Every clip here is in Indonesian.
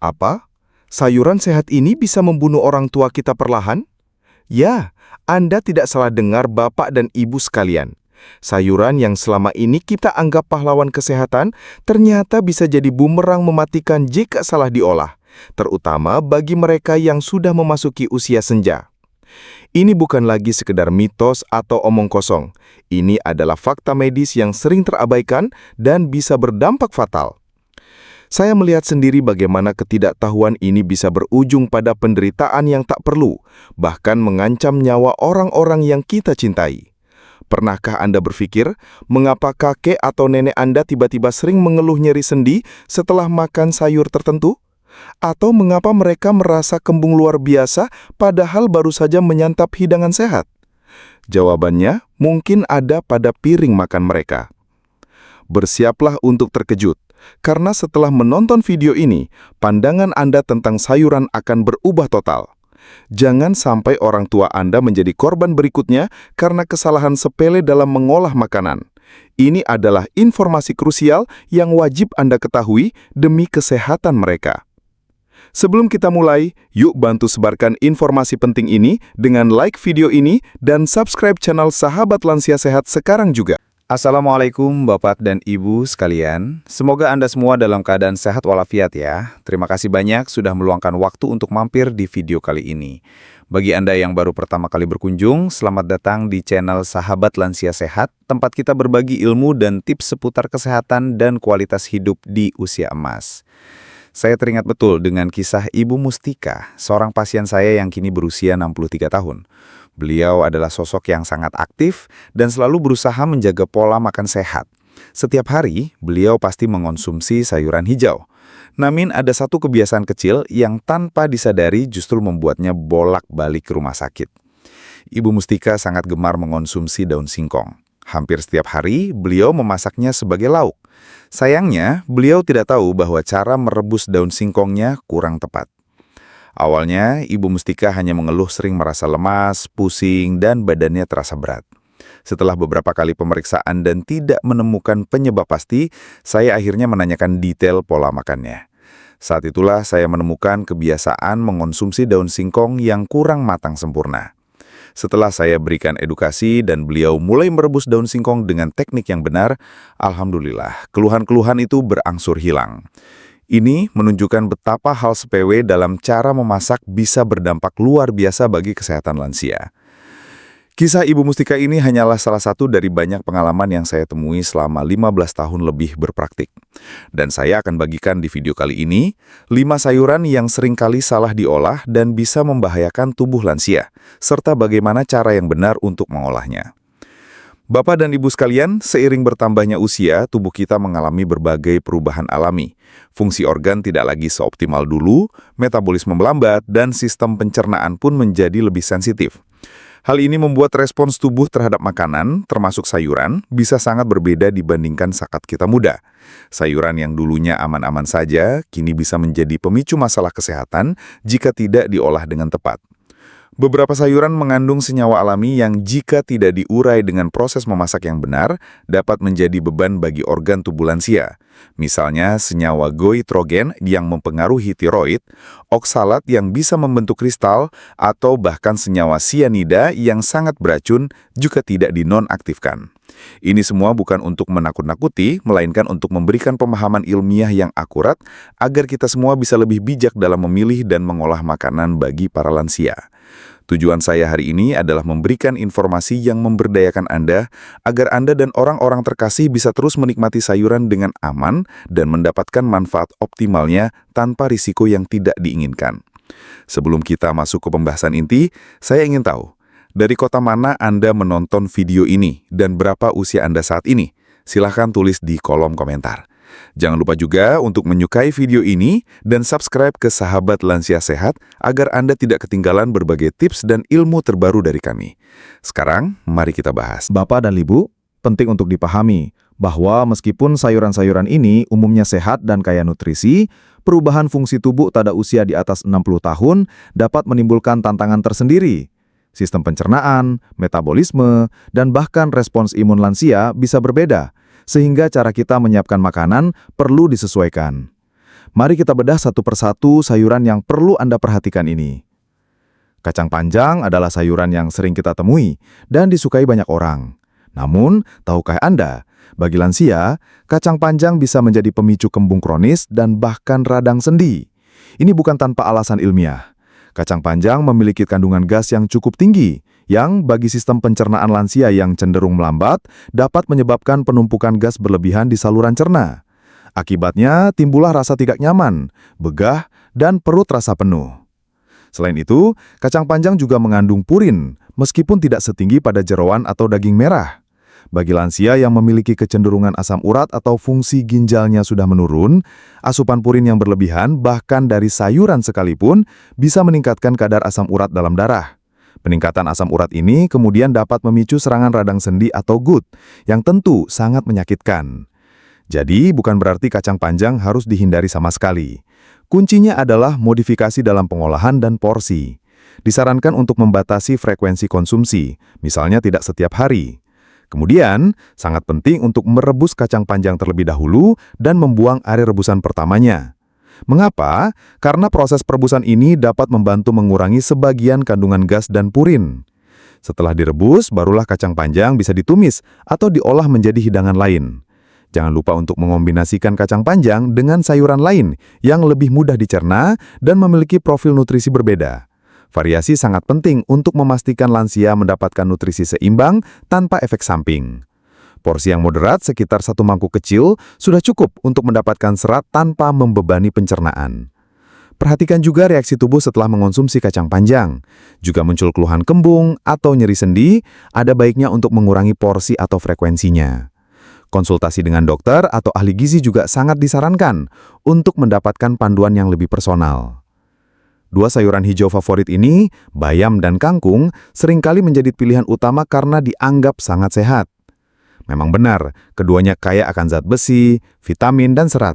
Apa? Sayuran sehat ini bisa membunuh orang tua kita perlahan? Ya, Anda tidak salah dengar Bapak dan Ibu sekalian. Sayuran yang selama ini kita anggap pahlawan kesehatan ternyata bisa jadi bumerang mematikan jika salah diolah, terutama bagi mereka yang sudah memasuki usia senja. Ini bukan lagi sekedar mitos atau omong kosong. Ini adalah fakta medis yang sering terabaikan dan bisa berdampak fatal. Saya melihat sendiri bagaimana ketidaktahuan ini bisa berujung pada penderitaan yang tak perlu, bahkan mengancam nyawa orang-orang yang kita cintai. Pernahkah Anda berpikir, mengapa kakek atau nenek Anda tiba-tiba sering mengeluh nyeri sendi setelah makan sayur tertentu? Atau mengapa mereka merasa kembung luar biasa padahal baru saja menyantap hidangan sehat? Jawabannya mungkin ada pada piring makan mereka. Bersiaplah untuk terkejut, karena setelah menonton video ini, pandangan Anda tentang sayuran akan berubah total. Jangan sampai orang tua Anda menjadi korban berikutnya karena kesalahan sepele dalam mengolah makanan. Ini adalah informasi krusial yang wajib Anda ketahui demi kesehatan mereka. Sebelum kita mulai, yuk bantu sebarkan informasi penting ini dengan like video ini dan subscribe channel Sahabat Lansia Sehat sekarang juga. Assalamualaikum Bapak dan Ibu sekalian. Semoga Anda semua dalam keadaan sehat walafiat ya. Terima kasih banyak sudah meluangkan waktu untuk mampir di video kali ini. Bagi Anda yang baru pertama kali berkunjung, selamat datang di channel Sahabat Lansia Sehat, tempat kita berbagi ilmu dan tips seputar kesehatan dan kualitas hidup di usia emas. Saya teringat betul dengan kisah Ibu Mustika, seorang pasien saya yang kini berusia 63 tahun. Beliau adalah sosok yang sangat aktif dan selalu berusaha menjaga pola makan sehat. Setiap hari, beliau pasti mengonsumsi sayuran hijau. Namun ada satu kebiasaan kecil yang tanpa disadari justru membuatnya bolak-balik ke rumah sakit. Ibu Mustika sangat gemar mengonsumsi daun singkong. Hampir setiap hari, beliau memasaknya sebagai lauk. Sayangnya, beliau tidak tahu bahwa cara merebus daun singkongnya kurang tepat. Awalnya, Ibu Mustika hanya mengeluh sering merasa lemas, pusing, dan badannya terasa berat. Setelah beberapa kali pemeriksaan dan tidak menemukan penyebab pasti, saya akhirnya menanyakan detail pola makannya. Saat itulah saya menemukan kebiasaan mengonsumsi daun singkong yang kurang matang sempurna. Setelah saya berikan edukasi dan beliau mulai merebus daun singkong dengan teknik yang benar, alhamdulillah, keluhan-keluhan itu berangsur hilang. Ini menunjukkan betapa hal sepele dalam cara memasak bisa berdampak luar biasa bagi kesehatan lansia. Kisah Ibu Mustika ini hanyalah salah satu dari banyak pengalaman yang saya temui selama 15 tahun lebih berpraktik. Dan saya akan bagikan di video kali ini 5 sayuran yang seringkali salah diolah dan bisa membahayakan tubuh lansia, serta bagaimana cara yang benar untuk mengolahnya. Bapak dan Ibu sekalian, seiring bertambahnya usia, tubuh kita mengalami berbagai perubahan alami. Fungsi organ tidak lagi seoptimal dulu, metabolisme melambat, dan sistem pencernaan pun menjadi lebih sensitif. Hal ini membuat respons tubuh terhadap makanan, termasuk sayuran, bisa sangat berbeda dibandingkan saat kita muda. Sayuran yang dulunya aman-aman saja, kini bisa menjadi pemicu masalah kesehatan jika tidak diolah dengan tepat. Beberapa sayuran mengandung senyawa alami yang jika tidak diurai dengan proses memasak yang benar, dapat menjadi beban bagi organ tubuh lansia. Misalnya senyawa goitrogen yang mempengaruhi tiroid, oksalat yang bisa membentuk kristal, atau bahkan senyawa sianida yang sangat beracun jika tidak dinonaktifkan. Ini semua bukan untuk menakut-nakuti, melainkan untuk memberikan pemahaman ilmiah yang akurat agar kita semua bisa lebih bijak dalam memilih dan mengolah makanan bagi para lansia. Tujuan saya hari ini adalah memberikan informasi yang memberdayakan Anda agar Anda dan orang-orang terkasih bisa terus menikmati sayuran dengan aman dan mendapatkan manfaat optimalnya tanpa risiko yang tidak diinginkan. Sebelum kita masuk ke pembahasan inti, saya ingin tahu, dari kota mana Anda menonton video ini dan berapa usia Anda saat ini? Silahkan tulis di kolom komentar. Jangan lupa juga untuk menyukai video ini dan subscribe ke Sahabat Lansia Sehat agar Anda tidak ketinggalan berbagai tips dan ilmu terbaru dari kami. Sekarang, mari kita bahas. Bapak dan Ibu, penting untuk dipahami bahwa meskipun sayuran-sayuran ini umumnya sehat dan kaya nutrisi, perubahan fungsi tubuh pada usia di atas 60 tahun dapat menimbulkan tantangan tersendiri. Sistem pencernaan, metabolisme, dan bahkan respons imun lansia bisa berbeda, sehingga cara kita menyiapkan makanan perlu disesuaikan. Mari kita bedah satu persatu sayuran yang perlu Anda perhatikan ini. Kacang panjang adalah sayuran yang sering kita temui dan disukai banyak orang. Namun, tahukah Anda, bagi lansia, kacang panjang bisa menjadi pemicu kembung kronis dan bahkan radang sendi. Ini bukan tanpa alasan ilmiah. Kacang panjang memiliki kandungan gas yang cukup tinggi, yang bagi sistem pencernaan lansia yang cenderung melambat, dapat menyebabkan penumpukan gas berlebihan di saluran cerna. Akibatnya, timbullah rasa tidak nyaman, begah, dan perut rasa penuh. Selain itu, kacang panjang juga mengandung purin, meskipun tidak setinggi pada jeroan atau daging merah. Bagi lansia yang memiliki kecenderungan asam urat atau fungsi ginjalnya sudah menurun, asupan purin yang berlebihan bahkan dari sayuran sekalipun bisa meningkatkan kadar asam urat dalam darah. Peningkatan asam urat ini kemudian dapat memicu serangan radang sendi atau GUT, yang tentu sangat menyakitkan. Jadi, bukan berarti kacang panjang harus dihindari sama sekali. Kuncinya adalah modifikasi dalam pengolahan dan porsi. Disarankan untuk membatasi frekuensi konsumsi, misalnya tidak setiap hari. Kemudian, sangat penting untuk merebus kacang panjang terlebih dahulu dan membuang air rebusan pertamanya. Mengapa? Karena proses perebusan ini dapat membantu mengurangi sebagian kandungan gas dan purin. Setelah direbus, barulah kacang panjang bisa ditumis atau diolah menjadi hidangan lain. Jangan lupa untuk mengombinasikan kacang panjang dengan sayuran lain yang lebih mudah dicerna dan memiliki profil nutrisi berbeda. Variasi sangat penting untuk memastikan lansia mendapatkan nutrisi seimbang tanpa efek samping. Porsi yang moderat sekitar 1 mangkuk kecil sudah cukup untuk mendapatkan serat tanpa membebani pencernaan. Perhatikan juga reaksi tubuh setelah mengonsumsi kacang panjang. Juga muncul keluhan kembung atau nyeri sendi, ada baiknya untuk mengurangi porsi atau frekuensinya. Konsultasi dengan dokter atau ahli gizi juga sangat disarankan untuk mendapatkan panduan yang lebih personal. Dua sayuran hijau favorit ini, bayam dan kangkung, seringkali menjadi pilihan utama karena dianggap sangat sehat. Memang benar, keduanya kaya akan zat besi, vitamin, dan serat.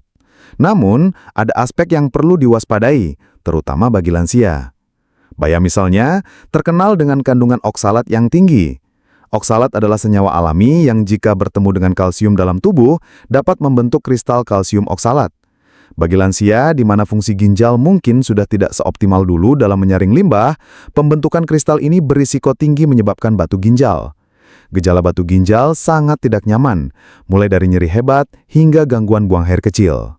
Namun, ada aspek yang perlu diwaspadai, terutama bagi lansia. Bayam misalnya, terkenal dengan kandungan oksalat yang tinggi. Oksalat adalah senyawa alami yang jika bertemu dengan kalsium dalam tubuh, dapat membentuk kristal kalsium oksalat. Bagi lansia, di mana fungsi ginjal mungkin sudah tidak seoptimal dulu dalam menyaring limbah, pembentukan kristal ini berisiko tinggi menyebabkan batu ginjal. Gejala batu ginjal sangat tidak nyaman, mulai dari nyeri hebat hingga gangguan buang air kecil.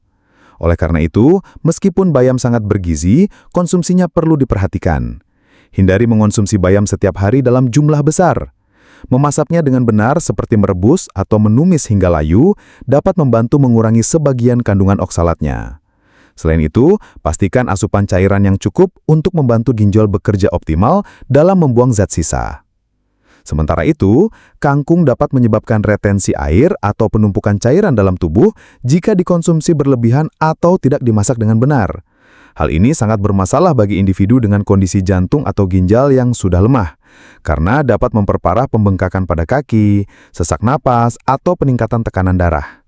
Oleh karena itu, meskipun bayam sangat bergizi, konsumsinya perlu diperhatikan. Hindari mengonsumsi bayam setiap hari dalam jumlah besar. Memasaknya dengan benar seperti merebus atau menumis hingga layu dapat membantu mengurangi sebagian kandungan oksalatnya. Selain itu, pastikan asupan cairan yang cukup untuk membantu ginjal bekerja optimal dalam membuang zat sisa. Sementara itu, kangkung dapat menyebabkan retensi air atau penumpukan cairan dalam tubuh jika dikonsumsi berlebihan atau tidak dimasak dengan benar. Hal ini sangat bermasalah bagi individu dengan kondisi jantung atau ginjal yang sudah lemah, karena dapat memperparah pembengkakan pada kaki, sesak napas, atau peningkatan tekanan darah.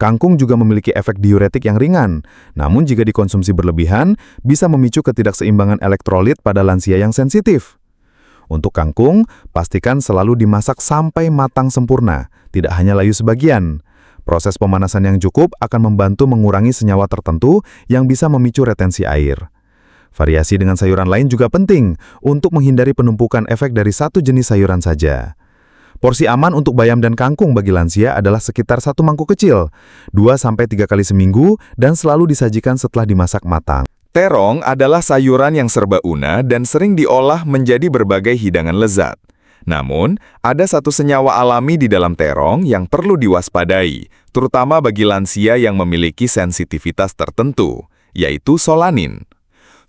Kangkung juga memiliki efek diuretik yang ringan, namun jika dikonsumsi berlebihan, bisa memicu ketidakseimbangan elektrolit pada lansia yang sensitif. Untuk kangkung, pastikan selalu dimasak sampai matang sempurna, tidak hanya layu sebagian. Proses pemanasan yang cukup akan membantu mengurangi senyawa tertentu yang bisa memicu retensi air. Variasi dengan sayuran lain juga penting untuk menghindari penumpukan efek dari satu jenis sayuran saja. Porsi aman untuk bayam dan kangkung bagi lansia adalah sekitar 1 mangkuk kecil, 2-3 kali seminggu, dan selalu disajikan setelah dimasak matang. Terong adalah sayuran yang serba una dan sering diolah menjadi berbagai hidangan lezat. Namun, ada satu senyawa alami di dalam terong yang perlu diwaspadai, terutama bagi lansia yang memiliki sensitivitas tertentu, yaitu solanin.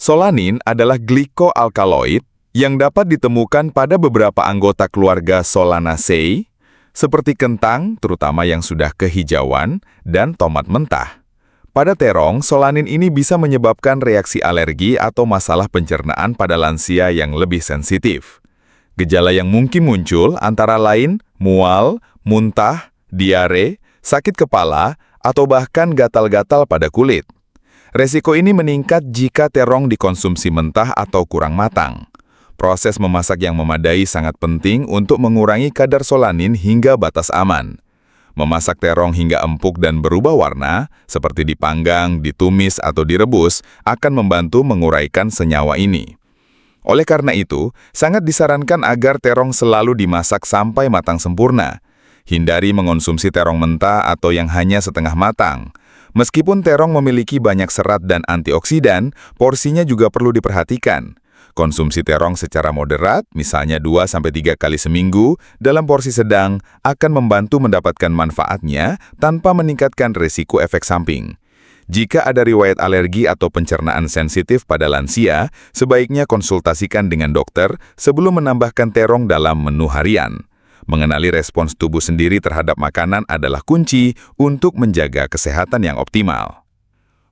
Solanin adalah glikoalkaloid yang dapat ditemukan pada beberapa anggota keluarga Solanaceae, seperti kentang, terutama yang sudah kehijauan, dan tomat mentah. Pada terong, solanin ini bisa menyebabkan reaksi alergi atau masalah pencernaan pada lansia yang lebih sensitif. Gejala yang mungkin muncul antara lain mual, muntah, diare, sakit kepala, atau bahkan gatal-gatal pada kulit. Resiko ini meningkat jika terong dikonsumsi mentah atau kurang matang. Proses memasak yang memadai sangat penting untuk mengurangi kadar solanin hingga batas aman. Memasak terong hingga empuk dan berubah warna, seperti dipanggang, ditumis, atau direbus, akan membantu menguraikan senyawa ini. Oleh karena itu, sangat disarankan agar terong selalu dimasak sampai matang sempurna. Hindari mengonsumsi terong mentah atau yang hanya setengah matang. Meskipun terong memiliki banyak serat dan antioksidan, porsinya juga perlu diperhatikan. Konsumsi terong secara moderat, misalnya 2-3 kali seminggu, dalam porsi sedang, akan membantu mendapatkan manfaatnya tanpa meningkatkan risiko efek samping. Jika ada riwayat alergi atau pencernaan sensitif pada lansia, sebaiknya konsultasikan dengan dokter sebelum menambahkan terong dalam menu harian. Mengenali respons tubuh sendiri terhadap makanan adalah kunci untuk menjaga kesehatan yang optimal.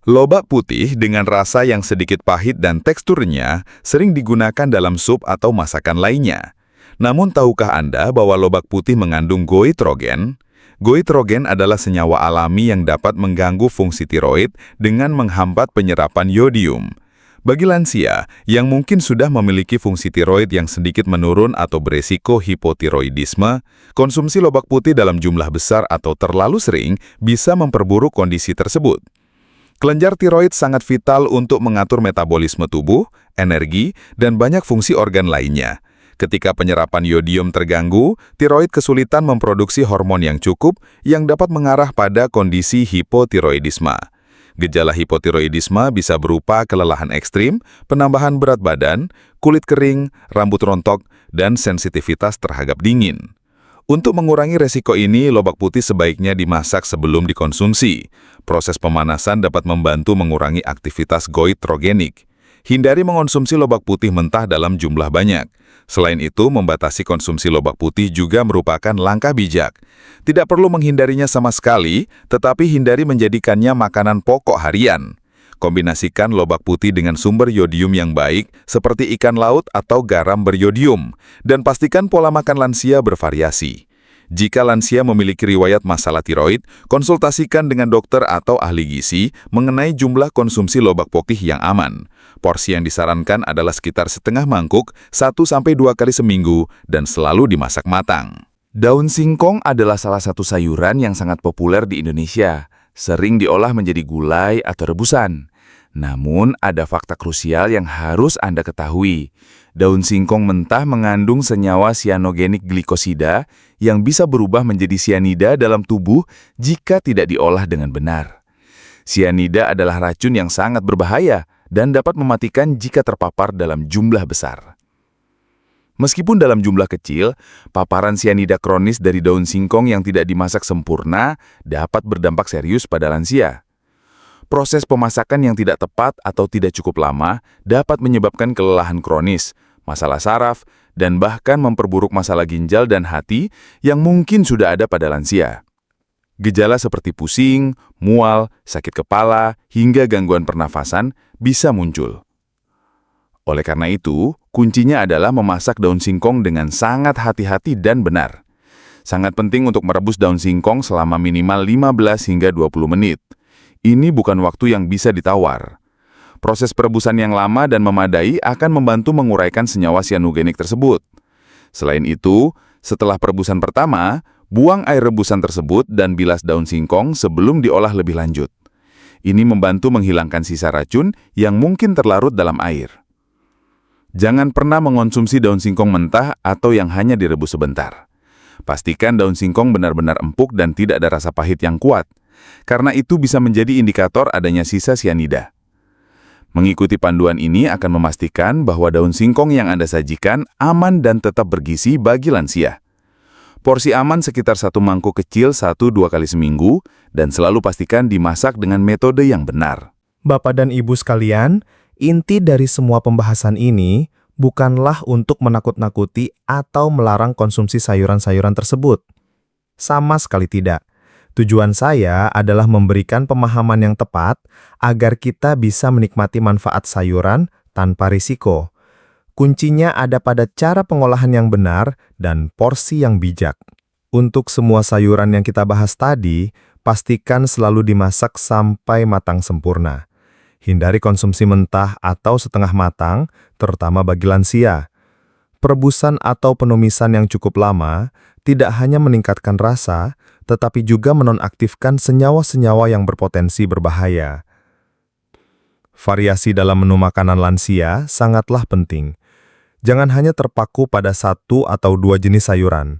Lobak putih dengan rasa yang sedikit pahit dan teksturnya sering digunakan dalam sup atau masakan lainnya. Namun tahukah Anda bahwa lobak putih mengandung goitrogen? Goitrogen adalah senyawa alami yang dapat mengganggu fungsi tiroid dengan menghambat penyerapan yodium. Bagi lansia yang mungkin sudah memiliki fungsi tiroid yang sedikit menurun atau beresiko hipotiroidisme, konsumsi lobak putih dalam jumlah besar atau terlalu sering bisa memperburuk kondisi tersebut. Kelenjar tiroid sangat vital untuk mengatur metabolisme tubuh, energi, dan banyak fungsi organ lainnya. Ketika penyerapan yodium terganggu, tiroid kesulitan memproduksi hormon yang cukup yang dapat mengarah pada kondisi hipotiroidisme. Gejala hipotiroidisme bisa berupa kelelahan ekstrim, penambahan berat badan, kulit kering, rambut rontok, dan sensitivitas terhadap dingin. Untuk mengurangi resiko ini, lobak putih sebaiknya dimasak sebelum dikonsumsi. Proses pemanasan dapat membantu mengurangi aktivitas goitrogenik. Hindari mengonsumsi lobak putih mentah dalam jumlah banyak. Selain itu, membatasi konsumsi lobak putih juga merupakan langkah bijak. Tidak perlu menghindarinya sama sekali, tetapi hindari menjadikannya makanan pokok harian. Kombinasikan lobak putih dengan sumber yodium yang baik, seperti ikan laut atau garam beryodium, dan pastikan pola makan lansia bervariasi. Jika lansia memiliki riwayat masalah tiroid, konsultasikan dengan dokter atau ahli gizi mengenai jumlah konsumsi lobak putih yang aman. Porsi yang disarankan adalah sekitar setengah mangkuk, 1-2 kali seminggu, dan selalu dimasak matang. Daun singkong adalah salah satu sayuran yang sangat populer di Indonesia. Sering diolah menjadi gulai atau rebusan. Namun, ada fakta krusial yang harus Anda ketahui. Daun singkong mentah mengandung senyawa sianogenik glikosida yang bisa berubah menjadi sianida dalam tubuh jika tidak diolah dengan benar. Sianida adalah racun yang sangat berbahaya dan dapat mematikan jika terpapar dalam jumlah besar. Meskipun dalam jumlah kecil, paparan sianida kronis dari daun singkong yang tidak dimasak sempurna dapat berdampak serius pada lansia. Proses pemasakan yang tidak tepat atau tidak cukup lama dapat menyebabkan kelelahan kronis, masalah saraf, dan bahkan memperburuk masalah ginjal dan hati yang mungkin sudah ada pada lansia. Gejala seperti pusing, mual, sakit kepala, hingga gangguan pernafasan bisa muncul. Oleh karena itu, kuncinya adalah memasak daun singkong dengan sangat hati-hati dan benar. Sangat penting untuk merebus daun singkong selama minimal 15 hingga 20 menit. Ini bukan waktu yang bisa ditawar. Proses perebusan yang lama dan memadai akan membantu menguraikan senyawa sianogenik tersebut. Selain itu, setelah perebusan pertama, buang air rebusan tersebut dan bilas daun singkong sebelum diolah lebih lanjut. Ini membantu menghilangkan sisa racun yang mungkin terlarut dalam air. Jangan pernah mengonsumsi daun singkong mentah atau yang hanya direbus sebentar. Pastikan daun singkong benar-benar empuk dan tidak ada rasa pahit yang kuat, karena itu bisa menjadi indikator adanya sisa sianida. Mengikuti panduan ini akan memastikan bahwa daun singkong yang Anda sajikan aman dan tetap bergizi bagi lansia. Porsi aman sekitar 1 mangkuk kecil 1-2 kali seminggu, dan selalu pastikan dimasak dengan metode yang benar. Bapak dan Ibu sekalian, inti dari semua pembahasan ini bukanlah untuk menakut-nakuti atau melarang konsumsi sayuran-sayuran tersebut. Sama sekali tidak. Tujuan saya adalah memberikan pemahaman yang tepat agar kita bisa menikmati manfaat sayuran tanpa risiko. Kuncinya ada pada cara pengolahan yang benar dan porsi yang bijak. Untuk semua sayuran yang kita bahas tadi, pastikan selalu dimasak sampai matang sempurna. Hindari konsumsi mentah atau setengah matang, terutama bagi lansia. Perebusan atau penumisan yang cukup lama tidak hanya meningkatkan rasa, tetapi juga menonaktifkan senyawa-senyawa yang berpotensi berbahaya. Variasi dalam menu makanan lansia sangatlah penting. Jangan hanya terpaku pada 1 atau 2 jenis sayuran.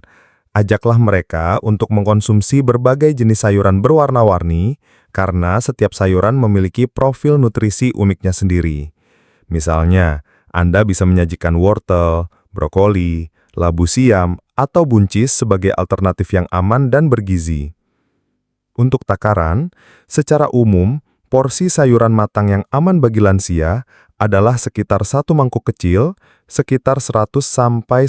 Ajaklah mereka untuk mengkonsumsi berbagai jenis sayuran berwarna-warni karena setiap sayuran memiliki profil nutrisi uniknya sendiri. Misalnya, Anda bisa menyajikan wortel, brokoli, labu siam, atau buncis sebagai alternatif yang aman dan bergizi. Untuk takaran, secara umum, porsi sayuran matang yang aman bagi lansia adalah sekitar 1 mangkuk kecil, sekitar 100–150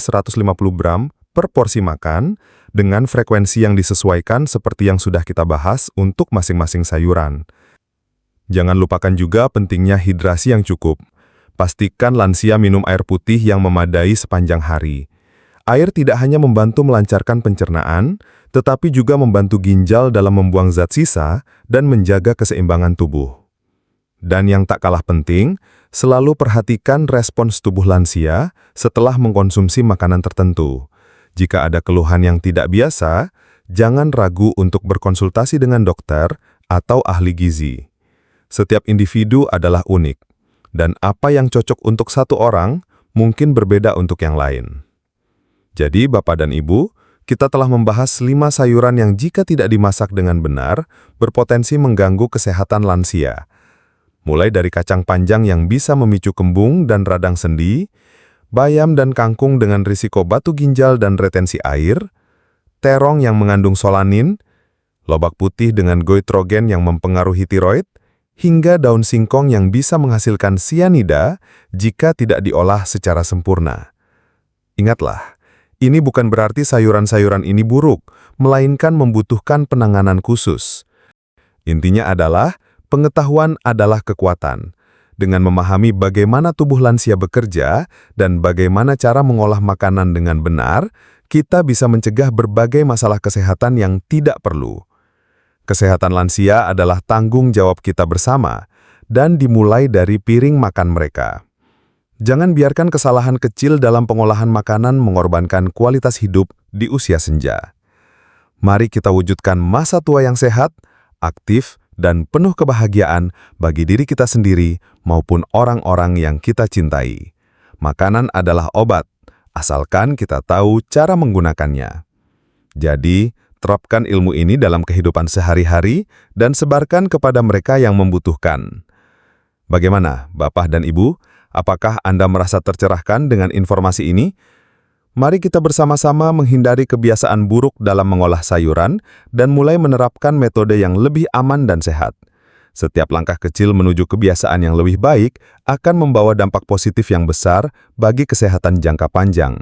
gram per porsi makan, dengan frekuensi yang disesuaikan seperti yang sudah kita bahas untuk masing-masing sayuran. Jangan lupakan juga pentingnya hidrasi yang cukup. Pastikan lansia minum air putih yang memadai sepanjang hari. Air tidak hanya membantu melancarkan pencernaan, tetapi juga membantu ginjal dalam membuang zat sisa dan menjaga keseimbangan tubuh. Dan yang tak kalah penting, selalu perhatikan respons tubuh lansia setelah mengkonsumsi makanan tertentu. Jika ada keluhan yang tidak biasa, jangan ragu untuk berkonsultasi dengan dokter atau ahli gizi. Setiap individu adalah unik, dan apa yang cocok untuk satu orang mungkin berbeda untuk yang lain. Jadi, Bapak dan Ibu, kita telah membahas 5 sayuran yang jika tidak dimasak dengan benar, berpotensi mengganggu kesehatan lansia. Mulai dari kacang panjang yang bisa memicu kembung dan radang sendi, bayam dan kangkung dengan risiko batu ginjal dan retensi air, terong yang mengandung solanin, lobak putih dengan goitrogen yang mempengaruhi tiroid, hingga daun singkong yang bisa menghasilkan sianida jika tidak diolah secara sempurna. Ingatlah, ini bukan berarti sayuran-sayuran ini buruk, melainkan membutuhkan penanganan khusus. Intinya adalah, pengetahuan adalah kekuatan. Dengan memahami bagaimana tubuh lansia bekerja dan bagaimana cara mengolah makanan dengan benar, kita bisa mencegah berbagai masalah kesehatan yang tidak perlu. Kesehatan lansia adalah tanggung jawab kita bersama, dan dimulai dari piring makan mereka. Jangan biarkan kesalahan kecil dalam pengolahan makanan mengorbankan kualitas hidup di usia senja. Mari kita wujudkan masa tua yang sehat, aktif, dan penuh kebahagiaan bagi diri kita sendiri maupun orang-orang yang kita cintai. Makanan adalah obat, asalkan kita tahu cara menggunakannya. Jadi, terapkan ilmu ini dalam kehidupan sehari-hari dan sebarkan kepada mereka yang membutuhkan. Bagaimana, Bapak dan Ibu? Apakah Anda merasa tercerahkan dengan informasi ini? Mari kita bersama-sama menghindari kebiasaan buruk dalam mengolah sayuran dan mulai menerapkan metode yang lebih aman dan sehat. Setiap langkah kecil menuju kebiasaan yang lebih baik akan membawa dampak positif yang besar bagi kesehatan jangka panjang.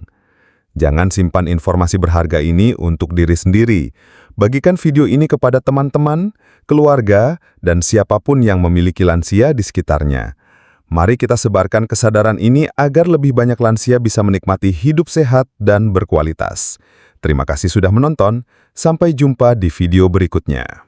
Jangan simpan informasi berharga ini untuk diri sendiri. Bagikan video ini kepada teman-teman, keluarga, dan siapapun yang memiliki lansia di sekitarnya. Mari kita sebarkan kesadaran ini agar lebih banyak lansia bisa menikmati hidup sehat dan berkualitas. Terima kasih sudah menonton, sampai jumpa di video berikutnya.